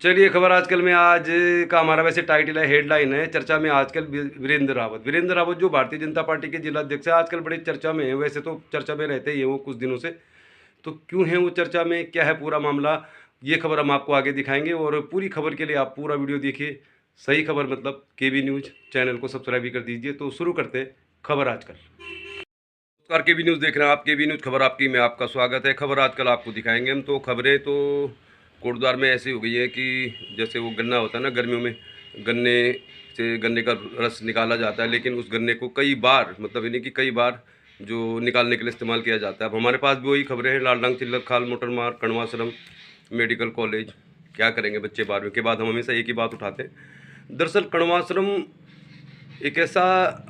चलिए खबर आजकल में आज का हमारा वैसे टाइटल है, हेडलाइन है चर्चा में आजकल वीरेंद्र रावत जो भारतीय जनता पार्टी के जिला अध्यक्ष है, आजकल बड़े चर्चा में है। वैसे तो चर्चा में रहते ही हैं वो कुछ दिनों से। तो क्यों है वो चर्चा में, क्या है पूरा मामला, ये खबर हम आपको आगे दिखाएंगे। और पूरी खबर के लिए आप पूरा वीडियो देखिए। सही खबर मतलब केबी न्यूज़ चैनल को सब्सक्राइब भी कर दीजिए। तो शुरू करते हैं खबर आजकल। नमस्कार, केबी न्यूज़ देख रहे हैं आप। केबी न्यूज़ खबर आपकी में आपका स्वागत है। खबर आजकल आपको दिखाएंगे हम। तो खबरें तो कोटद्वार में ऐसी हो गई है कि जैसे वो गन्ना होता है ना, गर्मियों में गन्ने से गन्ने का रस निकाला जाता है, लेकिन उस गन्ने को कई बार मतलब यानी कि कई बार जो निकालने के लिए इस्तेमाल किया जाता है। अब हमारे पास भी वही खबरें हैं। लालडांग चिल्लर खाल मोटर मार्ग कणवाश्रम मेडिकल कॉलेज, क्या करेंगे बच्चे 12वीं के बाद। हम हमेशा एक ही बात उठाते हैं। दरअसल कणवाश्रम एक ऐसा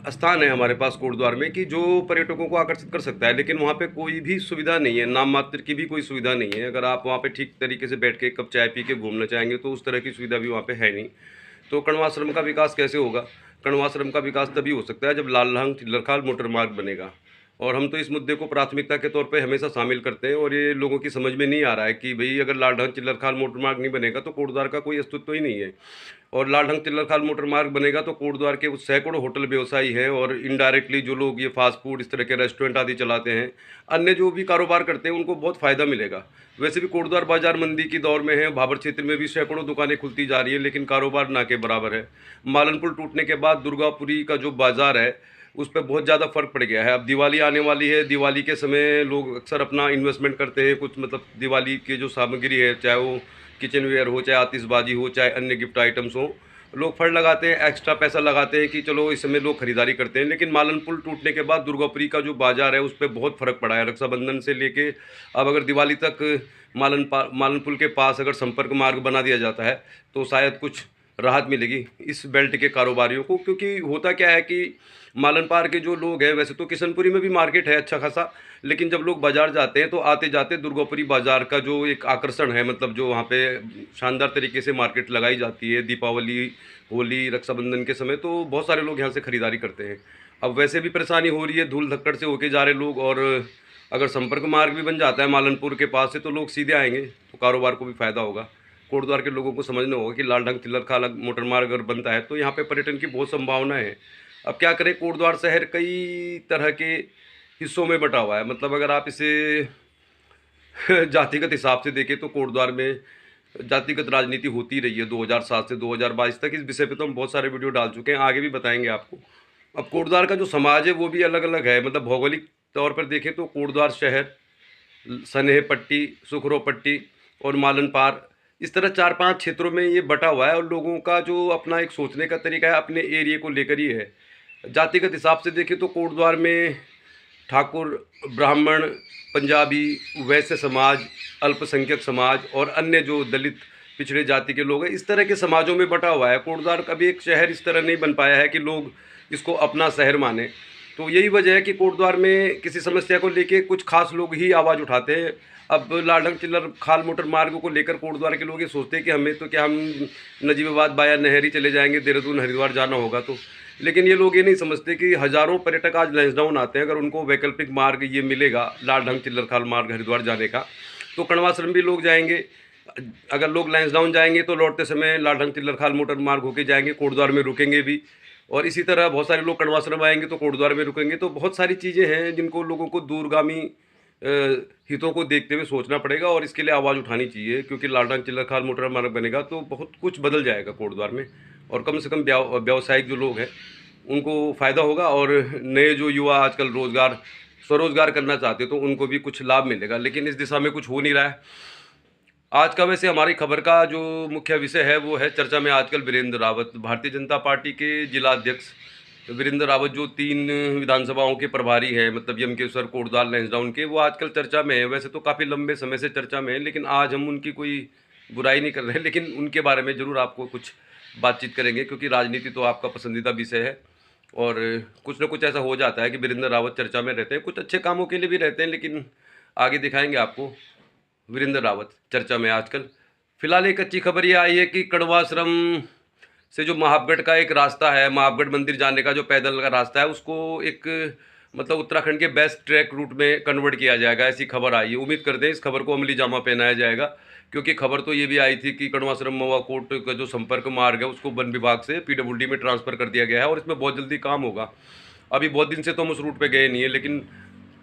स्थान है हमारे पास कोटद्वार में कि जो पर्यटकों को आकर्षित कर सकता है, लेकिन वहाँ पे कोई भी सुविधा नहीं है, नाम मात्र की भी कोई सुविधा नहीं है। अगर आप वहाँ पे ठीक तरीके से बैठ के एक कप चाय पी के घूमना चाहेंगे तो उस तरह की सुविधा भी वहाँ पे है नहीं। तो कण्वाश्रम का विकास कैसे होगा? कण्वाश्रम का विकास तभी हो सकता है जब लालढांग चिल्लरखाल मोटर मार्ग बनेगा। और हम तो इस मुद्दे को प्राथमिकता के तौर पे हमेशा शामिल करते हैं, और ये लोगों की समझ में नहीं आ रहा है कि भाई अगर लालढांग चिल्लरखाल मोटर मार्ग नहीं बनेगा तो कोटद्वार का कोई अस्तित्व ही नहीं है। और लालढंग चिल्लरखाल मोटर मार्ग बनेगा तो कोटद्वार के उस सैकड़ों होटल व्यवसायी हैं, और इनडायरेक्टली जो लोग ये फास्ट फूड इस तरह के रेस्टोरेंट आदि चलाते हैं, अन्य जो भी कारोबार करते हैं, उनको बहुत फ़ायदा मिलेगा। वैसे भी कोटद्वार बाजार मंदी की दौर में है। भाबर क्षेत्र में भी सैकड़ों दुकानें खुलती जा रही है, लेकिन कारोबार ना के बराबर है। मालन पुल टूटने के बाद दुर्गापुरी का जो बाजार है उस पर बहुत ज़्यादा फर्क पड़ गया है। अब दिवाली आने वाली है। दिवाली के समय लोग अक्सर अपना इन्वेस्टमेंट करते हैं कुछ, मतलब दिवाली की जो सामग्री है, चाहे वो किचन वेयर हो, चाहे आतिशबाजी हो, चाहे अन्य गिफ्ट आइटम्स हो, लोग फंड लगाते हैं, एक्स्ट्रा पैसा लगाते हैं कि चलो इस समय लोग खरीदारी करते हैं। लेकिन मालन पुल टूटने के बाद दुर्गापुरी का जो बाजार है उस पर बहुत फ़र्क पड़ा है। रक्षाबंधन से लेके अब अगर दिवाली तक मालन पुल के पास अगर संपर्क मार्ग बना दिया जाता है तो शायद कुछ राहत मिलेगी इस बेल्ट के कारोबारियों को। क्योंकि होता क्या है कि मालन पार के जो लोग हैं, वैसे तो किशनपुरी में भी मार्केट है अच्छा खासा, लेकिन जब लोग बाज़ार जाते हैं तो आते जाते दुर्गापुरी बाज़ार का जो एक आकर्षण है, मतलब जो वहाँ पे शानदार तरीके से मार्केट लगाई जाती है दीपावली, होली, रक्षाबंधन के समय, तो बहुत सारे लोग यहाँ से ख़रीदारी करते हैं। अब वैसे भी परेशानी हो रही है, धूल धक्कड़ से होके जा रहे लोग, और अगर संपर्क मार्ग भी बन जाता है मालनपुर के पास से तो लोग सीधे आएंगे, तो कारोबार को भी फ़ायदा होगा। कोटद्वार के लोगों को समझना होगा कि लालढंग चिल्लरखाल मोटर मार्ग अगर बनता है तो यहाँ पे पर्यटन की बहुत संभावना है। अब क्या करें, कोटद्वार शहर कई तरह के हिस्सों में बटा हुआ है। मतलब अगर आप इसे जातिगत हिसाब से देखें तो कोटद्वार में जातिगत राजनीति होती रही है 2007 से 2022 तक। इस विषय पे तो हम बहुत सारे वीडियो डाल चुके हैं, आगे भी बताएंगे आपको। अब कोटद्वार का जो समाज है वो भी अलग अलग है। मतलब भौगोलिक तौर पर देखें तो कोटद्वार शहर, सनेह पट्टी, सुखरो पट्टी और मालन पार, इस तरह 4-5 क्षेत्रों में ये बटा हुआ है। और लोगों का जो अपना एक सोचने का तरीका है अपने एरिया को लेकर ही है। जातिगत हिसाब से देखें तो कोटद्वार में ठाकुर, ब्राह्मण, पंजाबी, वैश्य समाज, अल्पसंख्यक समाज और अन्य जो दलित पिछड़े जाति के लोग हैं, इस तरह के समाजों में बटा हुआ है। कोटद्वार कभी एक शहर इस तरह नहीं बन पाया है कि लोग इसको अपना शहर माने। तो यही वजह है कि कोटद्वार में किसी समस्या को लेके कुछ खास लोग ही आवाज़ उठाते हैं। अब लालढंग चिल्लर खाल मोटर मार्ग को लेकर कोटद्वार के लोग ये सोचते हैं कि हमें तो क्या, हम नजीबाबाद बाया नहरी चले जाएंगे, देहरादून हरिद्वार जाना होगा तो। लेकिन ये लोग ये नहीं समझते कि हज़ारों पर्यटक आज लैंसडाउन आते हैं। अगर उनको वैकल्पिक मार्ग ये मिलेगा लालढंग चिल्लरखाल मार्ग हरिद्वार जाने का, तो कण्वाश्रम भी लोग जाएंगे। अगर लोग लैंसडाउन जाएंगे तो लौटते समय लालढंग चिल्लरखाल मोटर मार्ग होके जाएंगे, कोटद्वार में रुकेंगे भी। और इसी तरह बहुत सारे लोग कण्वाश्रम आएंगे तो कोटद्वार में रुकेंगे। तो बहुत सारी चीज़ें हैं जिनको लोगों को दूरगामी हितों को देखते हुए सोचना पड़ेगा, और इसके लिए आवाज़ उठानी चाहिए। क्योंकि लालढंग चिल्लरखाल मोटर मार्ग बनेगा तो बहुत कुछ बदल जाएगा कोटद्वार में, और कम से कम व्यावसायिक जो लोग हैं उनको फ़ायदा होगा, और नए जो युवा आजकल स्वरोज़गार करना चाहते हैं तो उनको भी कुछ लाभ मिलेगा। लेकिन इस दिशा में कुछ हो नहीं रहा है। आज का वैसे हमारी खबर का जो मुख्य विषय है वो है चर्चा में आजकल वीरेंद्र रावत, भारतीय जनता पार्टी के जिला अध्यक्ष वीरेंद्र रावत, जो 3 विधानसभाओं के प्रभारी हैं, मतलब यमकेश्वर, कोटद्वार, लैंसडाउन के, वो आजकल चर्चा में है। वैसे तो काफ़ी लंबे समय से चर्चा में है, लेकिन आज हम उनकी कोई बुराई नहीं कर रहे हैं, लेकिन उनके बारे में ज़रूर आपको कुछ बातचीत करेंगे, क्योंकि राजनीति तो आपका पसंदीदा विषय है। और कुछ ना कुछ ऐसा हो जाता है कि वीरेंद्र रावत चर्चा में रहते हैं, कुछ अच्छे कामों के लिए भी रहते हैं, लेकिन आगे दिखाएंगे आपको। वीरेंद्र रावत चर्चा में आजकल। फिलहाल एक अच्छी खबर ये आई है कि कण्वाश्रम से जो महाबगढ़ का एक रास्ता है, महाबगढ़ मंदिर जाने का जो पैदल का रास्ता है, उसको एक मतलब उत्तराखंड के बेस्ट ट्रैक रूट में कन्वर्ट किया जाएगा, ऐसी खबर आई है। उम्मीद करते हैं इस खबर को अमली जामा पहनाया जाएगा, क्योंकि खबर तो ये भी आई थी कि कड़वाश्रम महुआ कोट का जो संपर्क मार्ग है उसको वन विभाग से पीडब्ल्यूडी में ट्रांसफ़र कर दिया गया है और इसमें बहुत जल्दी काम होगा। अभी बहुत दिन से तो हम उस रूट पे गए नहीं है, लेकिन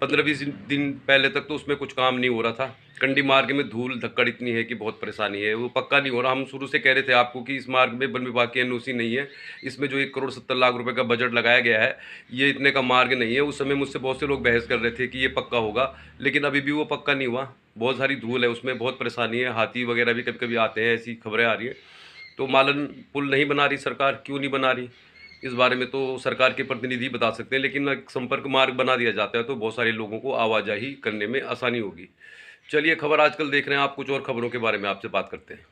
15-20 दिन पहले तक तो उसमें कुछ काम नहीं हो रहा था। कंडी मार्ग में धूल धक्कड़ इतनी है कि बहुत परेशानी है, वो पक्का नहीं हो रहा। हम शुरू से कह रहे थे आपको कि इस मार्ग में वन विभाग की एनओसी नहीं है, इसमें जो 1,70,00,000 रुपये का बजट लगाया गया है ये इतने का मार्ग नहीं है। उस समय मुझसे बहुत से लोग बहस कर रहे थे कि ये पक्का होगा, लेकिन अभी भी वो पक्का नहीं हुआ। बहुत सारी धूल है उसमें, बहुत परेशानी है, हाथी वगैरह भी कभी कभी आते हैं, ऐसी खबरें आ रही हैं। तो मालन पुल नहीं बना रही सरकार, क्यों नहीं बना रही इस बारे में तो सरकार के प्रतिनिधि बता सकते हैं, लेकिन एक संपर्क मार्ग बना दिया जाता है तो बहुत सारे लोगों को आवाजाही करने में आसानी होगी। चलिए खबर आजकल देख रहे हैं आप, कुछ और खबरों के बारे में आपसे बात करते हैं।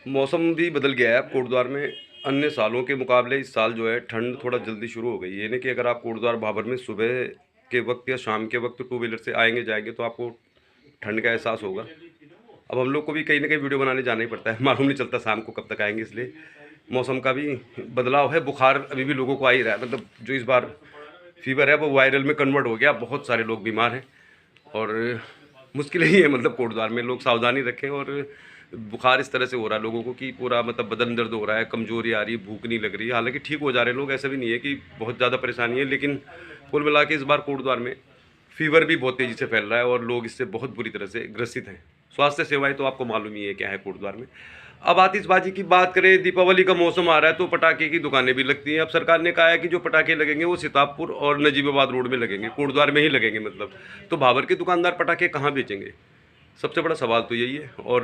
मौसम भी बदल गया है कोटद्वार में। अन्य सालों के मुकाबले इस साल जो है ठंड थोड़ा जल्दी शुरू हो गई है। यानी कि अगर आप कोटद्वार भाबर में सुबह के वक्त या शाम के वक्त टू व्हीलर से आएंगे जाएंगे तो आपको ठंड का एहसास होगा। अब हम लोग को भी कहीं ना कहीं वीडियो बनाने जाना ही पड़ता है, मालूम नहीं चलता शाम को कब तक आएंगे, इसलिए मौसम का भी बदलाव है। बुखार अभी भी लोगों को आ ही रहा है, मतलब जो इस बार फीवर है वो वायरल में कन्वर्ट हो गया, बहुत सारे लोग बीमार हैं और मुश्किल ही है। मतलब कोटद्वार में लोग सावधानी रखें। और बुखार इस तरह से हो रहा है लोगों को कि पूरा मतलब बदन दर्द हो रहा है, कमजोरी आ रही है, भूख नहीं लग रही है। हालांकि ठीक हो जा रहे हैं लोग, ऐसा भी नहीं है कि बहुत ज़्यादा परेशानी है, लेकिन कुल मिला के इस बार कोटद्वार में फीवर भी बहुत तेज़ी से फैल रहा है और लोग इससे बहुत बुरी तरह से ग्रसित हैं। स्वास्थ्य सेवाएं तो आपको मालूम ही है क्या है कोटद्वार में। अब आतिशबाजी की बात करें, दीपावली का मौसम आ रहा है तो पटाखे की दुकानें भी लगती हैं। अब सरकार ने कहा है कि जो पटाखे लगेंगे वो सीतापुर और नजीबाबाद रोड में लगेंगे, कोटद्वार में ही लगेंगे मतलब। तो भाबर के दुकानदार पटाखे कहाँ बेचेंगे, सबसे बड़ा सवाल तो यही है। और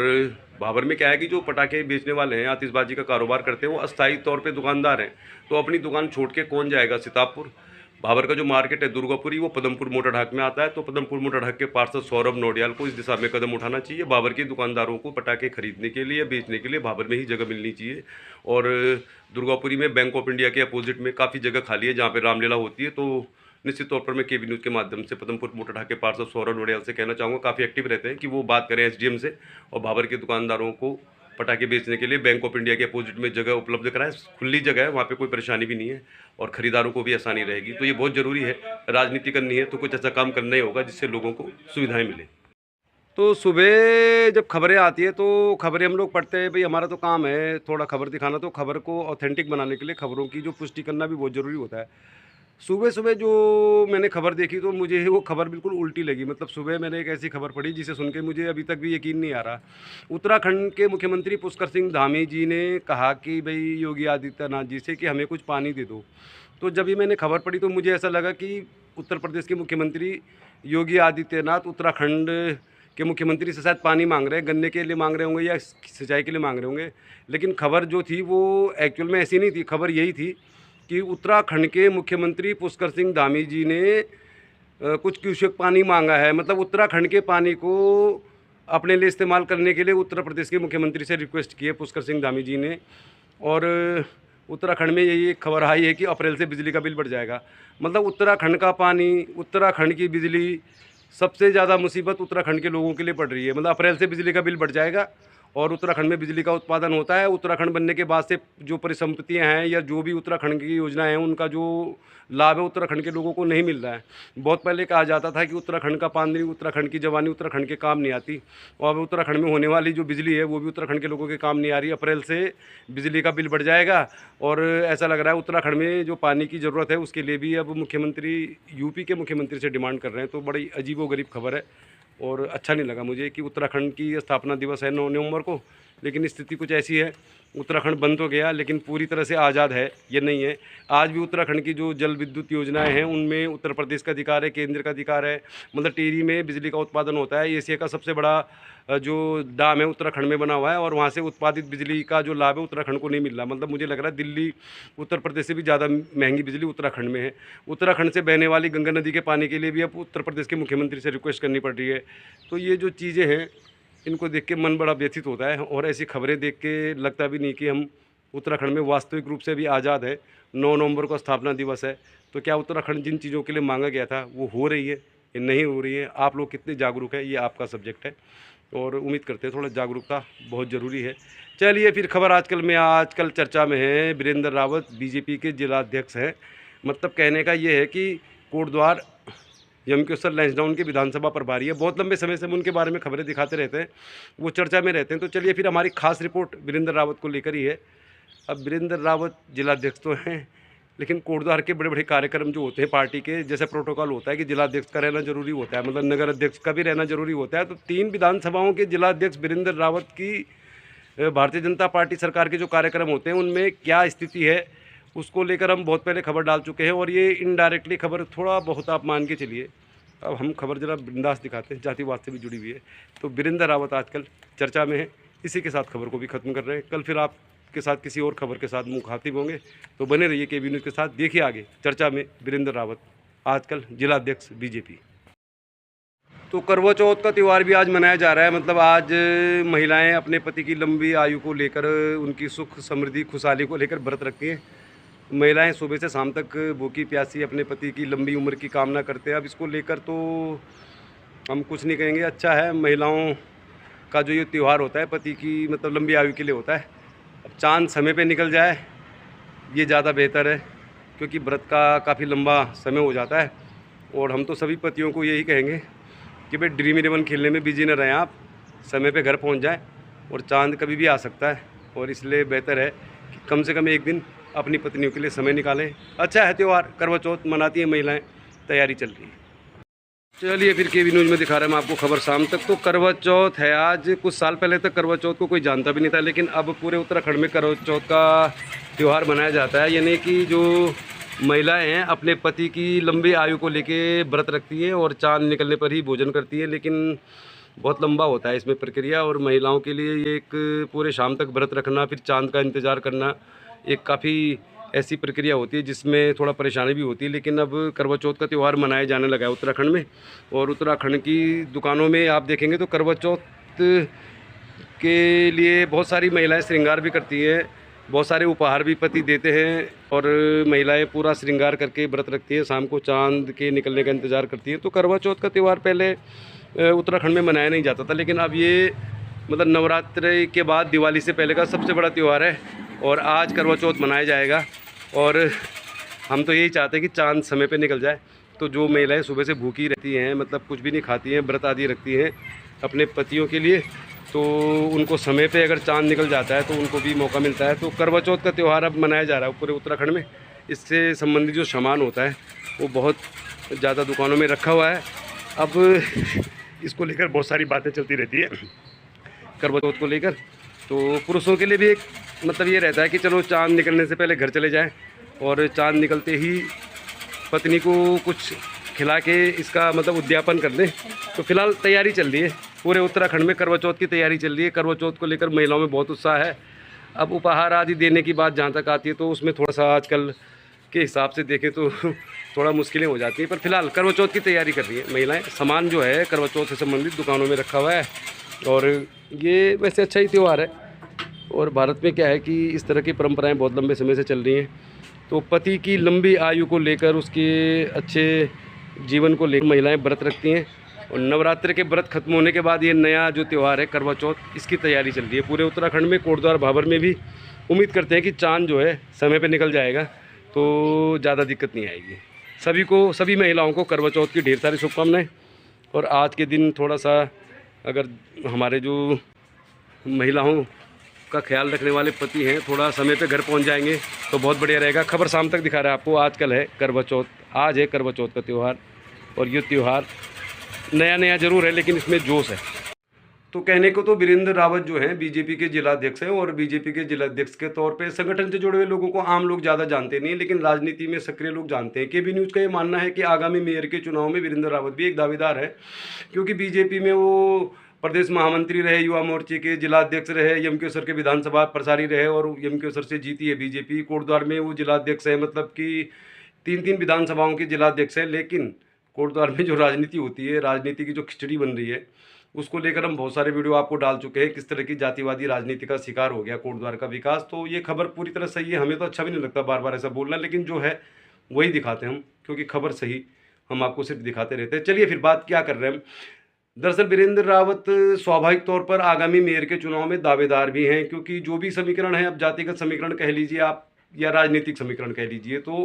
भाबर में क्या है कि जो पटाखे बेचने वाले हैं, आतिशबाजी का कारोबार करते हैं, वो अस्थायी तौर पे दुकानदार हैं। तो अपनी दुकान छोड़ के कौन जाएगा सीतापुर। भाबर का जो मार्केट है दुर्गापुरी, वो पदमपुर मोटर ढाक में आता है। तो पदमपुर मोटर ढाक के पार्षद सौरभ नोडियाल को इस दिशा में कदम उठाना चाहिए। भाबर के दुकानदारों को पटाखे खरीदने के लिए, बेचने के लिए भाबर में ही जगह मिलनी चाहिए। और दुर्गापुरी में बैंक ऑफ इंडिया के अपोजिट में काफ़ी जगह खाली है जहाँ पर रामलीला होती है। तो निश्चित तौर पर मैं केबी न्यूज़ के माध्यम से पदमपुर मोटर ढाक के पार्षद सौरभ नोडियाल से कहना चाहूँगा, काफ़ी एक्टिव रहते हैं, कि वो बात करें एसडीएम से और भाबर के दुकानदारों को पटाखे बेचने के लिए बैंक ऑफ इंडिया के अपोजिट में जगह उपलब्ध कराएं। खुली जगह है, वहाँ पे कोई परेशानी भी नहीं है और ख़रीदारों को भी आसानी रहेगी। तो ये बहुत ज़रूरी है। राजनीति करनी है तो कुछ ऐसा काम करना ही होगा जिससे लोगों को सुविधाएं मिले। तो सुबह जब खबरें आती है तो खबरें हम लोग पढ़ते हैं, भाई हमारा तो काम है थोड़ा खबर दिखाना। तो खबर को ऑथेंटिक बनाने के लिए खबरों की जो पुष्टि करना भी बहुत ज़रूरी होता है। सुबह सुबह जो मैंने खबर देखी तो मुझे वो खबर बिल्कुल उल्टी लगी। मतलब सुबह मैंने एक ऐसी खबर पढ़ी जिसे सुन के मुझे अभी तक भी यकीन नहीं आ रहा। उत्तराखंड के मुख्यमंत्री पुष्कर सिंह धामी जी ने कहा कि भाई योगी आदित्यनाथ जी से कि हमें कुछ पानी दे दो। तो जब ये मैंने खबर पढ़ी तो मुझे ऐसा लगा कि उत्तर प्रदेश के मुख्यमंत्री योगी आदित्यनाथ उत्तराखंड के मुख्यमंत्री से शायद पानी मांग रहे हैं, गन्ने के लिए मांग रहे होंगे या सिंचाई के लिए मांग रहे होंगे। लेकिन खबर जो थी वो एक्चुअल में ऐसी नहीं थी। खबर यही थी कि उत्तराखंड के मुख्यमंत्री पुष्कर सिंह धामी जी ने कुछ क्यूसेक पानी मांगा है। मतलब उत्तराखंड के पानी को अपने लिए इस्तेमाल करने के लिए उत्तर प्रदेश के मुख्यमंत्री से रिक्वेस्ट की है पुष्कर सिंह धामी जी ने। और उत्तराखंड में यही एक खबर आई है कि अप्रैल से बिजली का बिल बढ़ जाएगा। मतलब उत्तराखंड का पानी, उत्तराखंड की बिजली, सबसे ज़्यादा मुसीबत उत्तराखंड के लोगों के लिए पड़ रही है। मतलब अप्रैल से बिजली का बिल बढ़ जाएगा और उत्तराखंड में बिजली का उत्पादन होता है। उत्तराखंड बनने के बाद से जो परिसंपत्तियां हैं या जो भी उत्तराखंड की योजनाएं हैं उनका जो लाभ है उत्तराखंड के लोगों को नहीं मिल रहा है। बहुत पहले कहा जाता था कि उत्तराखंड का पानी, उत्तराखंड की जवानी उत्तराखंड के काम नहीं आती, और अब उत्तराखंड में होने वाली जो बिजली है वो भी उत्तराखंड के लोगों के काम नहीं आ रही। अप्रैल से बिजली का बिल बढ़ जाएगा और ऐसा लग रहा है उत्तराखंड में जो पानी की ज़रूरत है उसके लिए भी अब मुख्यमंत्री यूपी के मुख्यमंत्री से डिमांड कर रहे हैं। तो बड़ी अजीबोगरीब खबर है और अच्छा नहीं लगा मुझे कि उत्तराखंड की स्थापना दिवस है 9 नवंबर को, लेकिन स्थिति कुछ ऐसी है। उत्तराखंड बन तो गया लेकिन पूरी तरह से आज़ाद है ये नहीं है। आज भी उत्तराखंड की जो जल विद्युत योजनाएं हैं उनमें उत्तर प्रदेश का अधिकार है, केंद्र का अधिकार है। मतलब टिहरी में बिजली का उत्पादन होता है। एशिया का सबसे बड़ा जो डैम है उत्तराखंड में बना हुआ है और वहाँ से उत्पादित बिजली का जो लाभ है उत्तराखंड को नहीं मिल रहा। मतलब मुझे लग रहा है दिल्ली उत्तर प्रदेश से भी ज़्यादा महंगी बिजली उत्तराखंड में है। उत्तराखंड से बहने वाली गंगा नदी के पानी के लिए भी अब उत्तर प्रदेश के मुख्यमंत्री से रिक्वेस्ट करनी पड़ रही है। तो ये जो चीज़ें हैं इनको देख के मन बड़ा व्यथित होता है और ऐसी खबरें देख के लगता भी नहीं कि हम उत्तराखंड में वास्तविक रूप से भी आज़ाद है। 9 नवंबर को स्थापना दिवस है तो क्या उत्तराखंड जिन चीज़ों के लिए मांगा गया था वो हो रही है या नहीं हो रही है। आप लोग कितने जागरूक है ये आपका सब्जेक्ट है और उम्मीद करते हैं थोड़ा जागरूकता बहुत ज़रूरी है। चलिए फिर खबर आजकल चर्चा में है। वीरेंद्र रावत बीजेपी के जिलाध्यक्ष हैं। मतलब कहने का ये है कि कोटद्वार यमकेश्वर लैंसडाउन के विधानसभा प्रभारी है। बहुत लंबे समय से हम उनके बारे में खबरें दिखाते रहते हैं, वो चर्चा में रहते हैं। तो चलिए फिर हमारी खास रिपोर्ट वीरेंद्र रावत को लेकर ही है। अब वीरेंद्र रावत जिलाध्यक्ष तो हैं, लेकिन कोटद्वार के बड़े बड़े कार्यक्रम जो होते हैं पार्टी के, जैसे प्रोटोकॉल होता है कि जिलाध्यक्ष का रहना जरूरी होता है, मतलब नगर अध्यक्ष का भी रहना जरूरी होता है। तो 3 विधानसभाओं के जिलाध्यक्ष वीरेंद्र रावत की भारतीय जनता पार्टी सरकार के जो कार्यक्रम होते हैं उनमें क्या स्थिति है, उसको लेकर हम बहुत पहले खबर डाल चुके हैं। और ये इनडायरेक्टली खबर थोड़ा बहुत आप मान के चलिए, अब हम खबर जरा बिंदास दिखाते हैं, जातिवाद से भी जुड़ी हुई है। तो वीरेंद्र रावत आजकल चर्चा में है, इसी के साथ खबर को भी ख़त्म कर रहे हैं। कल फिर आपके साथ किसी और खबर के साथ मुखातिब होंगे, तो बने रहिए केबी न्यूज़ के साथ। देखिए आगे चर्चा में वीरेंद्र रावत, आजकल जिलाध्यक्ष बीजेपी। तो करवा चौथ का त्यौहार भी आज मनाया जा रहा है। मतलब आज महिलाएं अपने पति की लंबी आयु को लेकर, उनकी सुख समृद्धि खुशहाली को लेकर व्रत रखती हैं। महिलाएं सुबह से शाम तक भूखी प्यासी अपने पति की लंबी उम्र की कामना करते हैं। अब इसको लेकर तो हम कुछ नहीं कहेंगे, अच्छा है। महिलाओं का जो ये त्यौहार होता है पति की मतलब लंबी आयु के लिए होता है। अब चाँद समय पे निकल जाए ये ज़्यादा बेहतर है, क्योंकि व्रत का काफ़ी लंबा समय हो जाता है। और हम तो सभी पतियों को यही कहेंगे कि भाई ड्रीम इलेवन खेलने में बिजी न रहें आप, समय पे घर पहुंच जाएं। और चांद कभी भी आ सकता है, और इसलिए बेहतर है कि कम से कम एक दिन अपनी पत्नियों के लिए समय निकालें। अच्छा है त्यौहार, करवा चौथ मनाती हैं महिलाएं, तैयारी चल रही है। चलिए फिर केबी न्यूज़ में दिखा रहे हैं हम आपको खबर शाम तक। तो करवा चौथ है आज। कुछ साल पहले तक करवा चौथ को कोई जानता भी नहीं था, लेकिन अब पूरे उत्तराखंड में करवा चौथ का त्यौहार मनाया जाता है। यानी कि जो महिलाएं हैं अपने पति की लंबी आयु को लेके व्रत रखती हैं और चांद निकलने पर ही भोजन करती हैं। लेकिन बहुत लंबा होता है इसमें प्रक्रिया, और महिलाओं के लिए ये एक पूरे शाम तक व्रत रखना, फिर चांद का इंतज़ार करना, एक काफ़ी ऐसी प्रक्रिया होती है जिसमें थोड़ा परेशानी भी होती है। लेकिन अब करवा चौथ का त्यौहार मनाया जाने लगा है उत्तराखंड में, और उत्तराखंड की दुकानों में आप देखेंगे तो करवा चौथ के लिए बहुत सारी महिलाएं श्रृंगार भी करती हैं, बहुत सारे उपहार भी पति देते हैं, और महिलाएं पूरा श्रृंगार करके व्रत रखती हैं, शाम को चांद के निकलने का इंतज़ार करती हैं। तो करवा चौथ का त्यौहार पहले उत्तराखंड में मनाया नहीं जाता था, लेकिन अब ये मतलब नवरात्रि के बाद दिवाली से पहले का सबसे बड़ा त्यौहार है, और आज करवा चौथ मनाया जाएगा। और हम तो यही चाहते हैं कि चांद समय पे निकल जाए। तो जो महिलाएं सुबह से भूखी रहती हैं, मतलब कुछ भी नहीं खाती हैं, व्रत आदि रखती हैं अपने पतियों के लिए, तो उनको समय पे अगर चांद निकल जाता है तो उनको भी मौका मिलता है। तो करवा चौथ का त्यौहार अब मनाया जा रहा है पूरे उत्तराखंड में। इससे संबंधित जो सामान होता है वो बहुत ज़्यादा दुकानों में रखा हुआ है। अब इसको लेकर बहुत सारी बातें चलती रहती है करवा चौथ को लेकर। तो पुरुषों के लिए भी एक मतलब ये रहता है कि चलो चांद निकलने से पहले घर चले जाएं, और चांद निकलते ही पत्नी को कुछ खिला के इसका मतलब उद्यापन कर दें। तो फिलहाल तैयारी चल रही है पूरे उत्तराखंड में, करवा चौथ की तैयारी चल रही है। करवा चौथ को लेकर महिलाओं में बहुत उत्साह है। अब उपहार आदि देने की बात जहाँ तक आती है तो उसमें थोड़ा सा आजकल के हिसाब से देखें तो थोड़ा मुश्किलें हो जाती हैं, पर फिलहाल करवा चौथ की तैयारी कर रही है महिलाएं। सामान जो है करवा चौथ से संबंधित दुकानों में रखा हुआ है, और ये वैसे अच्छा ही त्यौहार है। और भारत में क्या है कि इस तरह की परंपराएं बहुत लंबे समय से चल रही हैं। तो पति की लंबी आयु को लेकर, उसके अच्छे जीवन को लेकर महिलाएं व्रत रखती हैं, और नवरात्रि के व्रत खत्म होने के बाद ये नया जो त्यौहार है करवा चौथ, इसकी तैयारी चल रही है पूरे उत्तराखंड में। कोटद्वार भाबर में भी उम्मीद करते हैं कि चांद जो है समय पे निकल जाएगा, तो ज़्यादा दिक्कत नहीं आएगी। सभी महिलाओं को करवा चौथ की ढेर सारी शुभकामनाएं। और आज के दिन थोड़ा सा अगर हमारे जो महिलाओं का ख्याल रखने वाले पति हैं थोड़ा समय पे घर पहुंच जाएंगे तो बहुत बढ़िया रहेगा। खबर शाम तक दिखा रहा है आपको। आजकल है करवा चौथ, आज है करवा चौथ का त्यौहार, और ये त्यौहार नया ज़रूर है लेकिन इसमें जोश है। तो कहने को तो वीरेंद्र रावत जो हैं बीजेपी के जिलाध्यक्ष हैं, और बीजेपी के जिलाध्यक्ष के तौर पे संगठन से जुड़े हुए लोगों को आम लोग ज़्यादा जानते नहीं, लेकिन राजनीति में सक्रिय लोग जानते हैं। केबी न्यूज़ का ये मानना है कि आगामी मेयर के चुनाव में वीरेंद्र रावत भी एक दावेदार है, क्योंकि बीजेपी में वो प्रदेश महामंत्री रहे, युवा मोर्चे के जिलाध्यक्ष रहे, यमकेश्वर के विधानसभा प्रसारी रहे, और यमकेश्वर से जीती है बीजेपी। कोटद्वार में वो जिलाध्यक्ष है, मतलब कि 3 विधानसभाओं के जिलाध्यक्ष हैं। लेकिन कोटद्वार में जो राजनीति होती है, राजनीति की जो खिचड़ी बन रही है, उसको लेकर हम बहुत सारे वीडियो आपको डाल चुके हैं, किस तरह की जातिवादी राजनीति का शिकार हो गया कोटद्वार का विकास। तो ये खबर पूरी तरह सही है, हमें तो अच्छा भी नहीं लगता बार बार ऐसा बोलना, लेकिन जो है वही दिखाते हैं हम, क्योंकि खबर सही हम आपको सिर्फ दिखाते रहते हैं। चलिए फिर बात क्या कर रहे हैं हम। दरअसल वीरेंद्र रावत स्वाभाविक तौर पर आगामी मेयर के चुनाव में दावेदार भी हैं, क्योंकि जो भी समीकरण है, अब जातिगत समीकरण कह लीजिए आप, या राजनीतिक समीकरण कह लीजिए। तो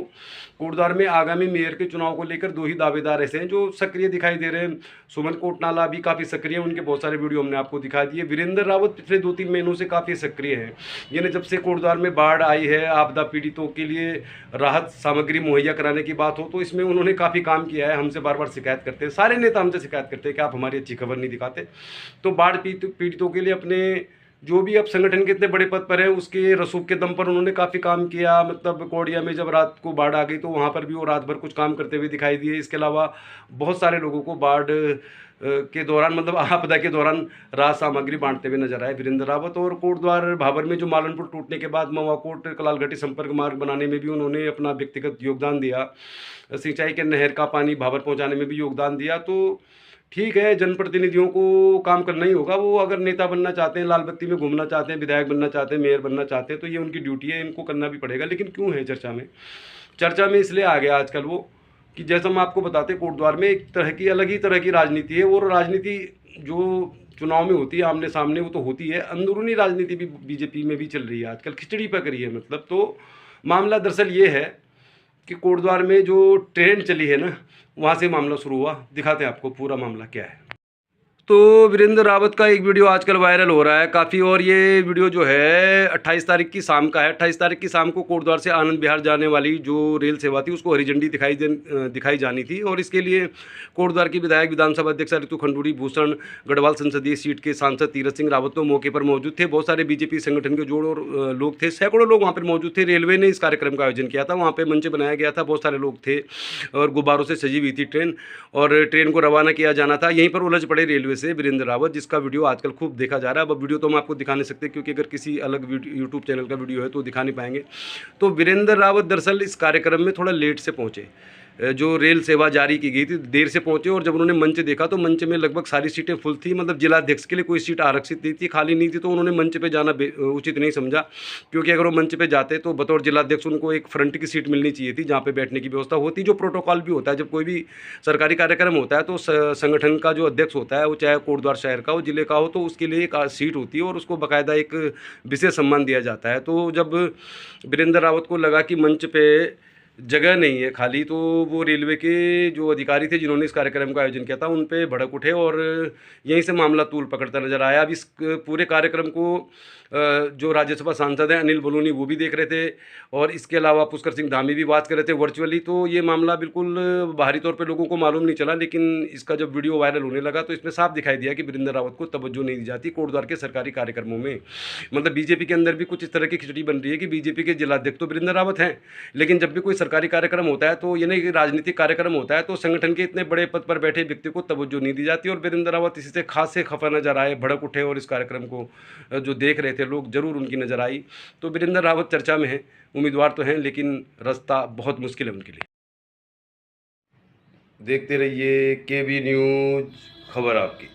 कोटद्वार में आगामी मेयर के चुनाव को लेकर 2 ही दावेदार ऐसे हैं जो सक्रिय दिखाई दे रहे हैं। सुमन कोटनाला भी काफ़ी सक्रिय हैं, उनके बहुत सारे वीडियो हमने आपको दिखा दिए। वीरेंद्र रावत पिछले 2-3 महीनों से काफ़ी सक्रिय हैं। यानी जब से कोटद्वार में बाढ़ आई है, आपदा पीड़ितों के लिए राहत सामग्री मुहैया कराने की बात हो, तो इसमें उन्होंने काफ़ी काम किया है। हमसे बार बार शिकायत करते हैं, सारे नेता हमसे शिकायत करते हैं कि आप हमारी अच्छी खबर नहीं दिखाते। तो बाढ़ पीड़ितों के लिए अपने जो भी अब संगठन के इतने बड़े पद पर है उसके रसूख के दम पर उन्होंने काफ़ी काम किया। मतलब कोडिया में जब रात को बाढ़ आ गई तो वहाँ पर भी वो रात भर कुछ काम करते हुए दिखाई दिए। इसके अलावा बहुत सारे लोगों को बाढ़ के दौरान, मतलब आपदा के दौरान, राहत सामग्री बांटते हुए नजर आए वीरेंद्र रावत। और कोटद्वार भाबर में जो मालनपुर टूटने के बाद मवाकोट कलालघाटी संपर्क मार्ग बनाने में भी उन्होंने अपना व्यक्तिगत योगदान दिया। सिंचाई के नहर का पानी भाबर पहुँचाने में भी योगदान दिया। तो ठीक है, जनप्रतिनिधियों को काम करना ही होगा। वो अगर नेता बनना चाहते हैं, लाल बत्ती में घूमना चाहते हैं, विधायक बनना चाहते हैं, मेयर बनना चाहते हैं, तो ये उनकी ड्यूटी है, इनको करना भी पड़ेगा। लेकिन क्यों है चर्चा में? चर्चा में इसलिए आ गया आजकल वो कि जैसा हम आपको बताते हैं, कोटद्वार में एक तरह की अलग ही तरह की राजनीति है। और राजनीति जो चुनाव में होती है आमने सामने, वो तो होती है, अंदरूनी राजनीति भी बीजेपी में भी चल रही है आजकल, खिचड़ी पक रही है मतलब। तो मामला दरअसल ये है कि कोटद्वार में जो ट्रेन चली है ना, वहाँ से मामला शुरू हुआ। दिखाते हैं आपको पूरा मामला क्या है। तो वीरेंद्र रावत का एक वीडियो आजकल वायरल हो रहा है काफ़ी, और ये वीडियो जो है 28 तारीख की शाम का है। 28 तारीख की शाम को कोटद्वार से आनंद विहार जाने वाली जो रेल सेवा थी उसको हरी झंडी दिखाई जानी थी। और इसके लिए कोटद्वार की विधायक विधानसभा अध्यक्ष ऋतु खंडूरी, भूषण गढ़वाल संसदीय सीट के सांसद तीरथ सिंह रावत तो मौके पर मौजूद थे। बहुत सारे बीजेपी संगठन के जोड़ और लोग थे, सैकड़ों लोग वहाँ पर मौजूद थे। रेलवे ने इस कार्यक्रम का आयोजन किया था, वहाँ पर मंच बनाया गया था, बहुत सारे लोग थे और गुब्बारों से सजी हुई थी ट्रेन, और ट्रेन को रवाना किया जाना था। यहीं पर उलझ पड़े रेलवे से वीरेंद्र रावत, जिसका वीडियो आजकल खूब देखा जा रहा है। अब वीडियो तो हम आपको दिखा नहीं सकते क्योंकि अगर किसी अलग यूट्यूब चैनल का वीडियो है तो दिखा नहीं पाएंगे। तो वीरेंद्र रावत दरअसल इस कार्यक्रम में थोड़ा लेट से पहुंचे। जो रेल सेवा जारी की गई थी देर से पहुंचे, और जब उन्होंने मंच देखा तो मंच में लगभग सारी सीटें फुल थी। मतलब जिलाध्यक्ष के लिए कोई सीट आरक्षित नहीं थी, खाली नहीं थी। तो उन्होंने मंच पे जाना उचित नहीं समझा, क्योंकि अगर वो मंच पे जाते तो बतौर जिलाध्यक्ष उनको एक फ्रंट की सीट मिलनी चाहिए थी जहाँ पे बैठने की व्यवस्था होती। जो प्रोटोकॉल भी होता है जब कोई भी सरकारी कार्यक्रम होता है, तो संगठन का जो अध्यक्ष होता है, वो चाहे कोटद्वार शहर का हो, जिले का हो, तो उसके लिए एक सीट होती है और उसको बाकायदा एक विशेष सम्मान दिया जाता है। तो जब वीरेंद्र रावत को लगा कि मंच पे जगह नहीं है खाली, तो वो रेलवे के जो अधिकारी थे जिन्होंने इस कार्यक्रम का आयोजन किया था उन पे भड़क उठे और यहीं से मामला तूल पकड़ता नजर आया। अब इस पूरे कार्यक्रम को जो राज्यसभा सांसद हैं अनिल बलूनी वो भी देख रहे थे, और इसके अलावा पुष्कर सिंह धामी भी बात कर रहे थे वर्चुअली। तो ये मामला बिल्कुल बाहरी तौर पे लोगों को मालूम नहीं चला, लेकिन इसका जब वीडियो वायरल होने लगा तो इसमें साफ दिखाई दिया कि वीरेंद्र रावत को तवज्जो नहीं दी जाती कोटद्वार के सरकारी कार्यक्रमों में। मतलब बीजेपी के अंदर भी कुछ इस तरह की खिचड़ी बन रही है कि बीजेपी के जिलाध्यक्ष तो वीरेंद्र रावत हैं, लेकिन जब भी कोई सरकारी कार्यक्रम होता है, तो यानी कि राजनीतिक कार्यक्रम होता है, तो संगठन के इतने बड़े पद पर बैठे व्यक्ति को तवज्जो नहीं दी जाती। और वीरेंद्र रावत इसी से खासे खफा नजर आए, भड़क उठे, और इस कार्यक्रम को जो देख रहे थे लोग जरूर उनकी नज़र आई। तो वीरेंद्र रावत चर्चा में है, उम्मीदवार तो हैं, लेकिन रास्ता बहुत मुश्किल है उनके लिए। देखते रहिए केबी न्यूज़, खबर आपकी।